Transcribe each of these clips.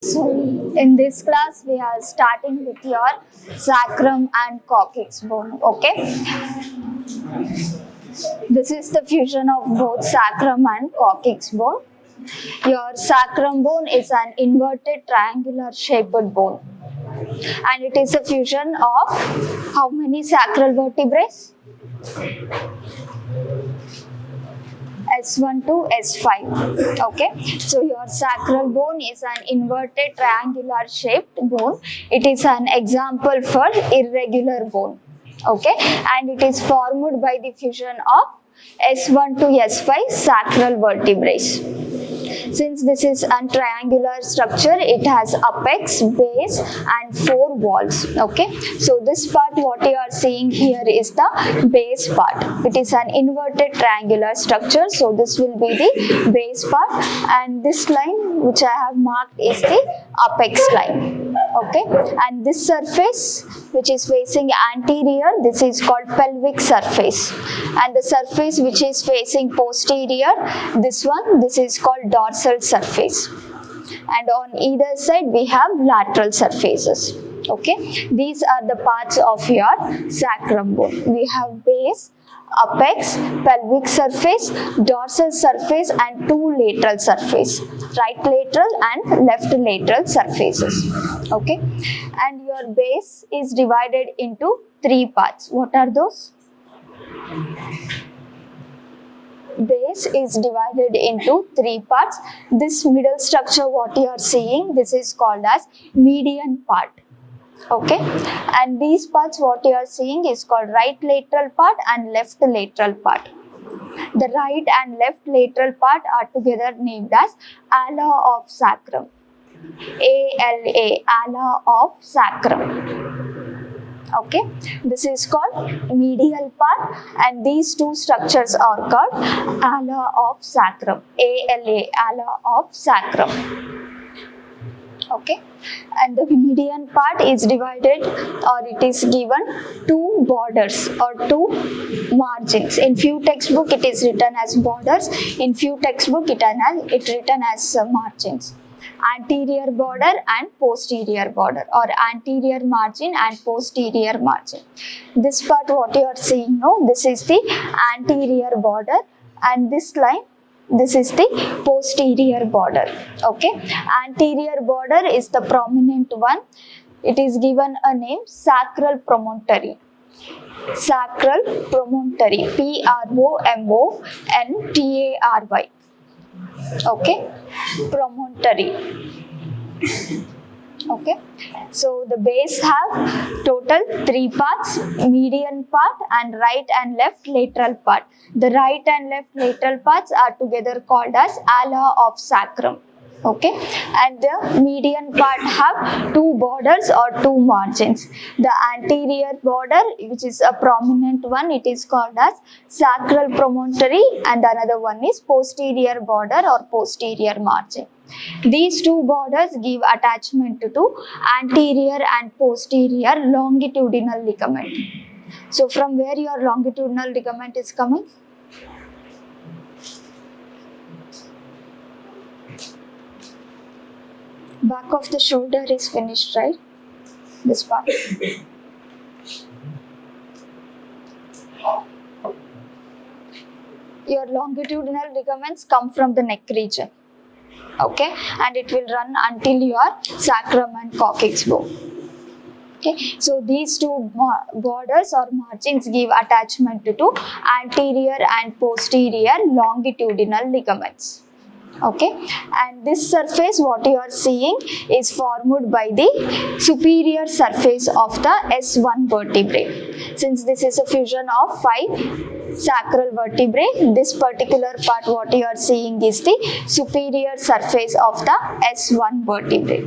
So in this class we are starting with your sacrum and coccyx bone. Okay, this is the fusion of both sacrum and coccyx bone. Your sacrum bone is an inverted triangular shaped bone, and it is a fusion of how many sacral vertebrae? S1 to S5. Okay, so your sacral bone is an inverted triangular shaped bone. It is an example for irregular bone. Okay, and it is formed by the fusion of S1 to S5 sacral vertebrae. Since this is a triangular structure, it has apex, base and 4 walls. Okay, so this part what you are seeing here is the base part. It is an inverted triangular structure, so this will be the base part, and this line which I have marked is the apex line. Okay, and this surface which is facing anterior, this is called pelvic surface, and the surface which is facing posterior, this is called dorsal surface, and on either side we have lateral surfaces. Okay, these are the parts of your sacrum bone. We have base, apex, pelvic surface, dorsal surface and 2 lateral surface, right lateral and left lateral surfaces. Okay, and your base is divided into 3 parts. What are those? Base is divided into 3 parts. This middle structure what you are seeing, this is called as median part. Okay, and these parts what you are seeing is called right lateral part and left lateral part. The right and left lateral part are together named as ala of sacrum. ALA, ala of sacrum. Okay, this is called medial part, and these 2 structures are called ala of sacrum. ALA, ala of sacrum. Okay, and the median part is divided, or it is given 2 borders or 2 margins. In few textbook it is written as borders, in few textbook it written as margins. Anterior border and posterior border, or anterior margin and posterior margin. This part what you are seeing now, this is the anterior border, and this line, this is the posterior border. Okay, anterior border is the prominent one. It is given a name Sacral Promontory. Sacral Promontory, Promontory. Okay, promontory. Okay, so the base have total 3 parts, median part and right and left lateral part. The right and left lateral parts are together called as ala of sacrum. Okay, and the median part have 2 borders or 2 margins. The anterior border, which is a prominent one, it is called as sacral promontory, and another one is posterior border or posterior margin. These 2 borders give attachment to anterior and posterior longitudinal ligament. So from where your longitudinal ligament is coming? Back of the shoulder is finished, right? This part. Your longitudinal ligaments come from the neck region. Okay, and it will run until your sacrum and coccyx bone. Okay, so these 2 borders or margins give attachment to anterior and posterior longitudinal ligaments. Okay, and this surface what you are seeing is formed by the superior surface of the S1 vertebrae. Since this is a fusion of 5 sacral vertebrae, this particular part what you are seeing is the superior surface of the S1 vertebrae,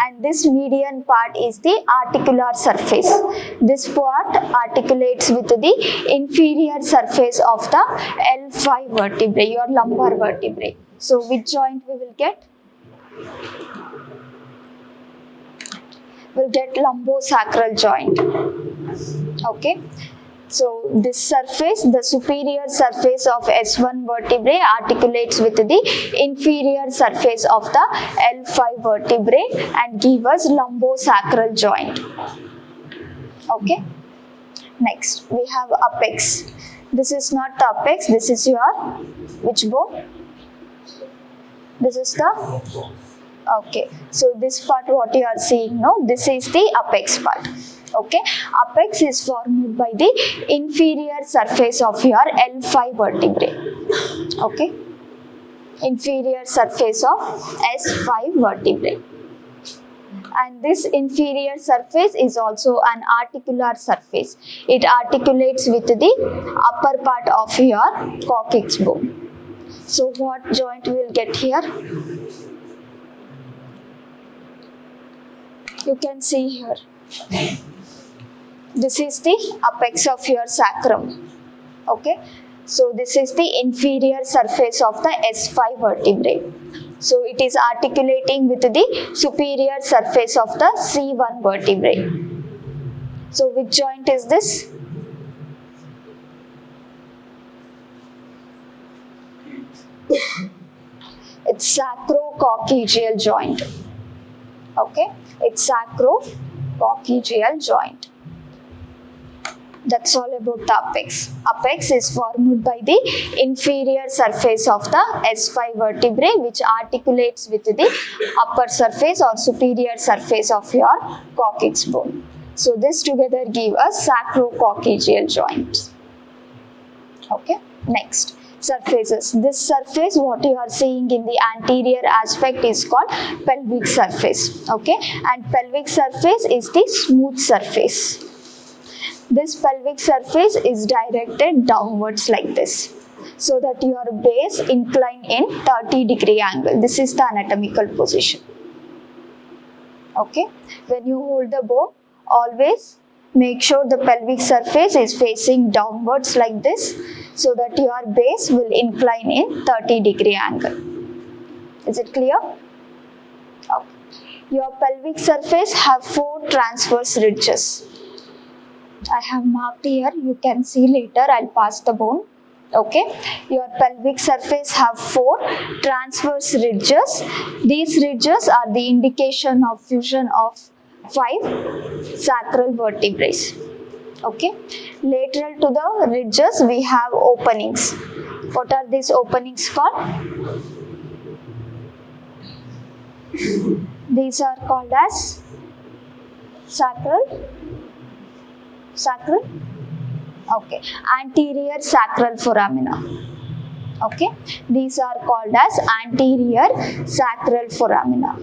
and this median part is the articular surface. This part articulates with the inferior surface of the L5 vertebrae, your lumbar vertebrae. So which joint we will get? We'll get lumbosacral joint. Okay. So this surface, the superior surface of S1 vertebrae articulates with the inferior surface of the L5 vertebrae and give us lumbosacral joint. Okay. Next, we have apex. This is not the apex, this is your, which bone? This is the, okay. So this part what you are seeing now, this is the apex part. Okay, apex is formed by the inferior surface of your L5 vertebrae. Okay, inferior surface of S5 vertebrae. And this inferior surface is also an articular surface. It articulates with the upper part of your coccyx bone. So what joint we will get here? You can see here. This is the apex of your sacrum. Okay. So this is the inferior surface of the S5 vertebrae. So it is articulating with the superior surface of the C1 vertebrae. So which joint is this? It's sacrococcygeal joint. Okay, it's sacrococcygeal joint. That's all about the apex. Apex is formed by the inferior surface of the S5 vertebrae which articulates with the upper surface or superior surface of your coccyx bone. So this together give us sacrococcygeal joint. Okay, next. Surfaces. This surface what you are seeing in the anterior aspect is called pelvic surface. Okay, and pelvic surface is the smooth surface. This pelvic surface is directed downwards like this, so that your base incline in 30-degree angle. This is the anatomical position. Okay, when you hold the bone, always make sure the pelvic surface is facing downwards like this, so that your base will incline in 30-degree angle. Is it clear? Okay. Your pelvic surface have 4 transverse ridges. I have marked here, you can see later, I'll pass the bone. Okay, your pelvic surface have 4 transverse ridges. These ridges are the indication of fusion of 5 sacral vertebrae. Okay, lateral to the ridges we have openings. What are these openings called? These are called as sacral, okay, anterior sacral foramina. Okay, these are called as anterior sacral foramina.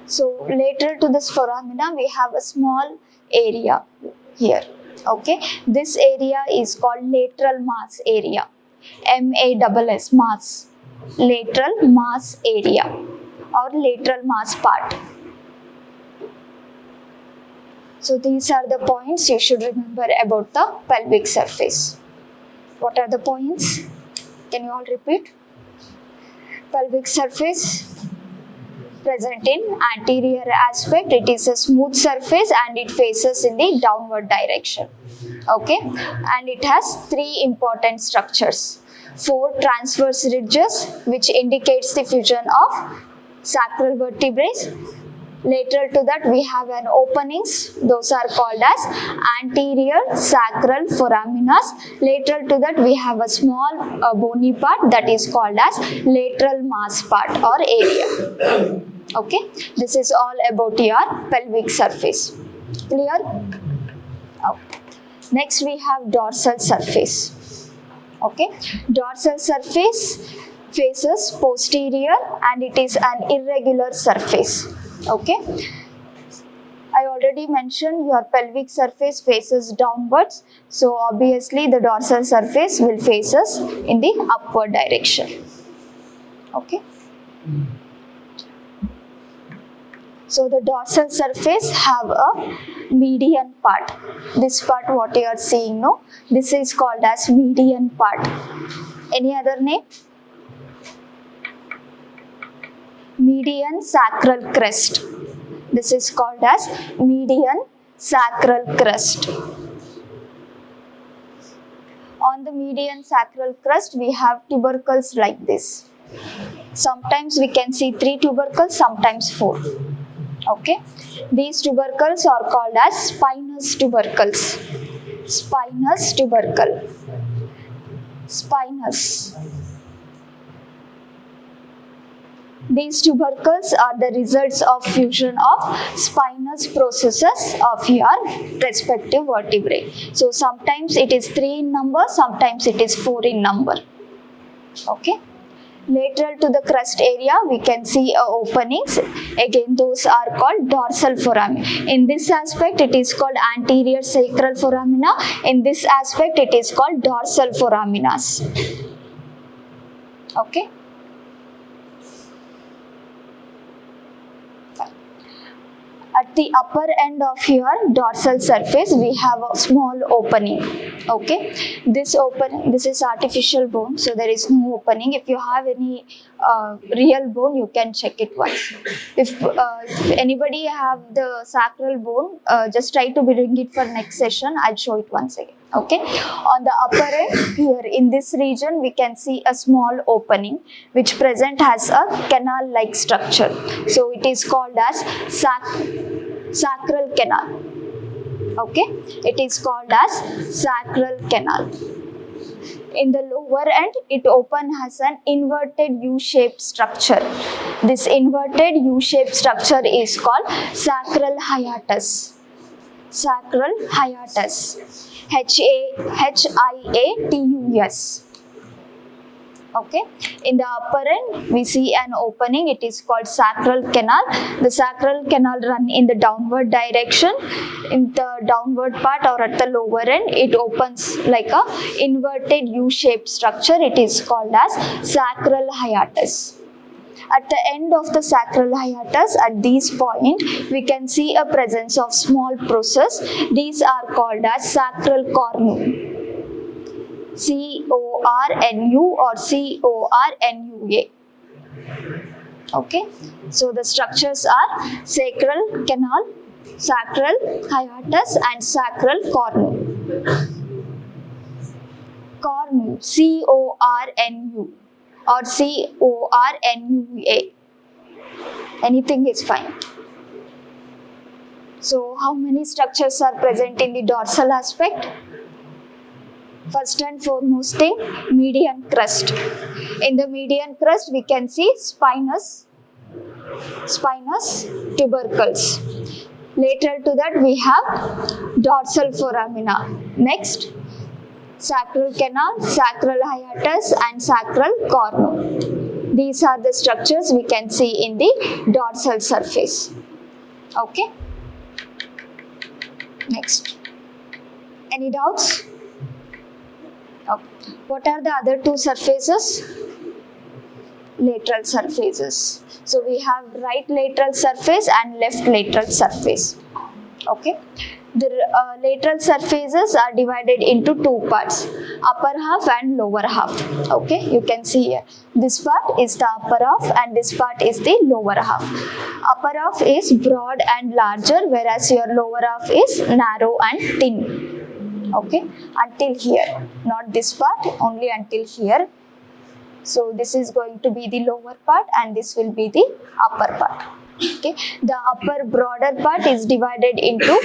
So lateral to this foramina we have a small area here. Okay, this area is called lateral mass area. MASS, mass, lateral mass area or lateral mass part. So these are the points you should remember about the pelvic surface. What are the points? Can you all repeat? Pelvic surface present in anterior aspect. It is a smooth surface and it faces in the downward direction. Okay, and it has 3 important structures. 4 transverse ridges which indicates the fusion of sacral vertebrae. Lateral to that we have an openings, those are called as anterior sacral foraminas. Lateral to that we have a small bony part that is called as lateral mass part or area. Okay, this is all about your pelvic surface. Clear? Okay. Next we have dorsal surface. Okay, dorsal surface faces posterior and it is an irregular surface. Okay, I already mentioned your pelvic surface faces downwards, so obviously the dorsal surface will face us in the upward direction. Okay, so the dorsal surface have a median part. This part what you are seeing, no, this is called as median part. Any other name? Median Sacral Crest. This is called as median sacral crest. On the median sacral crest, we have tubercles like this. Sometimes we can see 3 tubercles, sometimes 4. Okay. These tubercles are called as spinous tubercles. Spinous tubercle. Spinous. These tubercles are the results of fusion of spinous processes of your respective vertebrae. So sometimes it is 3 in number, sometimes it is 4 in number. Okay. Lateral to the crest area, we can see openings. Again, those are called dorsal foramina. In this aspect, it is called anterior sacral foramina. In this aspect, it is called dorsal foraminas. Okay. At the upper end of your dorsal surface, we have a small opening. Okay, this is artificial bone, so there is no opening. If you have any real bone, you can check it once. If anybody have the sacral bone, just try to bring it for next session. I'll show it once again. Okay, on the upper end here in this region, we can see a small opening which present has a canal-like structure. So it is called as sacral canal. Okay, it is called as sacral canal. In the lower end, it has an inverted U-shaped structure. This inverted U-shaped structure is called sacral hiatus. Sacral hiatus. Hiatus. Okay. In the upper end, we see an opening. It is called sacral canal. The sacral canal run in the downward direction. In the downward part or at the lower end, it opens like a inverted U-shaped structure. It is called as sacral hiatus. At the end of the sacral hiatus, at this point, we can see a presence of small process. These are called as sacral cornu. C-O-R-N-U or C-O-R-N-U-A. Okay, so the structures are sacral canal, sacral hiatus and sacral cornu. Cornu, C-O-R-N-U or C-O-R-N-U-A. Anything is fine. So how many structures are present in the dorsal aspect? First and foremost thing, median crest. In the median crest, we can see spinous tubercles. Lateral to that, we have dorsal foramina. Next, sacral canal, sacral hiatus and sacral cornu. These are the structures we can see in the dorsal surface. Okay. Next. Any doubts? Okay. What are the other two surfaces? Lateral surfaces. So we have right lateral surface and left lateral surface. Okay. The lateral surfaces are divided into two parts, upper half and lower half. Okay, you can see here. This part is the upper half and this part is the lower half. Upper half is broad and larger, whereas your lower half is narrow and thin. Okay, until here, not this part, only until here. So this is going to be the lower part and this will be the upper part. Okay, the upper broader part is divided into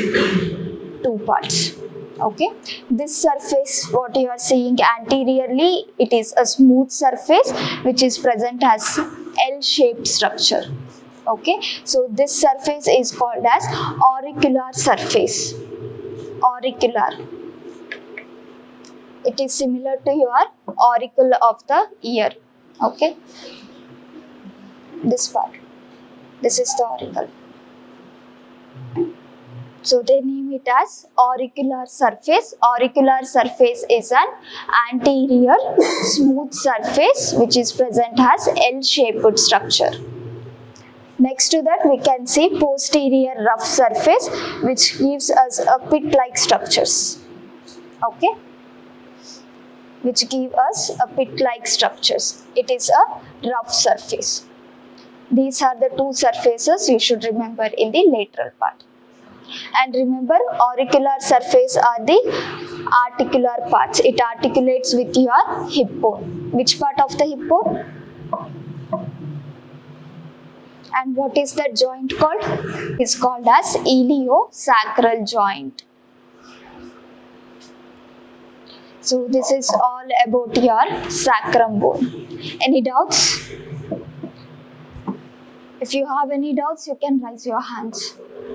two parts. Okay, this surface, what you are seeing anteriorly, it is a smooth surface which is present as L-shaped structure. Okay, so this surface is called as auricular surface. Auricular. It is similar to your auricle of the ear. Okay, this part. This is the auricle. So they name it as auricular surface. Auricular surface is an anterior smooth surface which is present as L-shaped structure. Next to that, we can see posterior rough surface which gives us a pit-like structures. Okay, which give us a pit-like structures. It is a rough surface. These are the two surfaces you should remember in the lateral part. And remember, auricular surface are the articular parts. It articulates with your hip bone. Which part of the hip bone? And what is that joint called? It's called as iliosacral joint. So this is all about your sacrum bone. Any doubts? If you have any doubts, you can raise your hands.